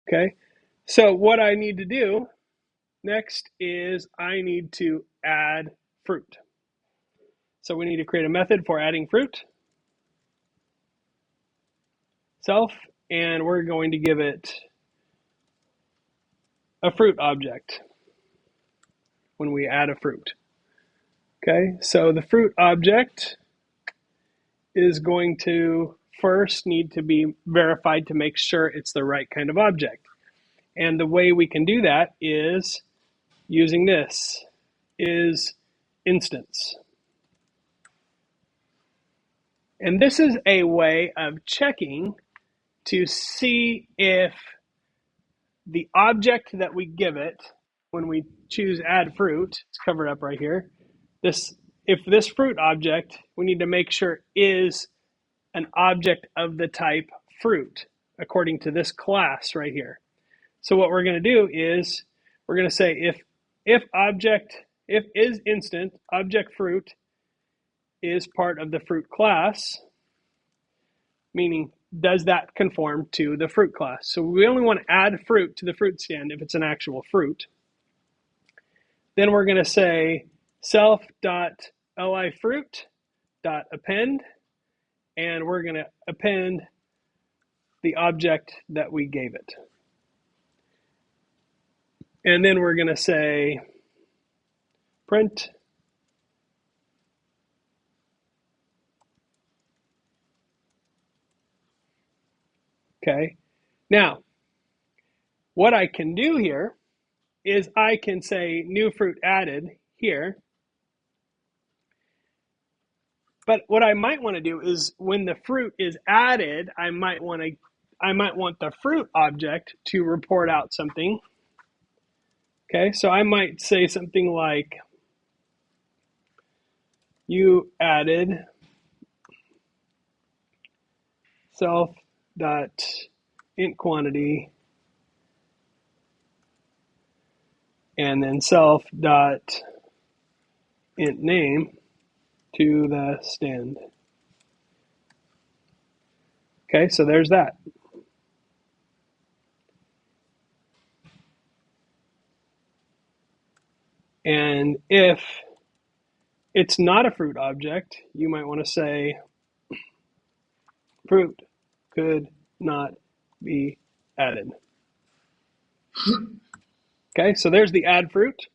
Okay, so what I need to do next is I need to add fruit. So we need to create a method for adding fruit, self, and we're going to give it a fruit object when we add a fruit. Okay, so the fruit object is going to first need to be verified to make sure it's the right kind of object. And the way we can do that is using this is instance. And this is a way of checking to see if the object that we give it when we choose add fruit, it's covered up right here. If this fruit object, we need to make sure is an object of the type fruit according to this class right here. So what we're going to do is we're going to say if is instant object fruit is part of the fruit class, meaning does that conform to the fruit class? So we only want to add fruit to the fruit stand if it's an actual fruit. Then we're going to say self.lifruit.append, and we're going to append the object that we gave it. And then we're going to say print okay. Now, what I can do here is I can say new fruit added here. But what I might want to do is when the fruit is added, I might want the fruit object to report out something. Okay, so I might say something like you added self dot int quantity and then self dot int name to the stand. Okay, so there's that. And if it's not a fruit object, you might want to say fruit could not be added. Okay, so there's the add fruit.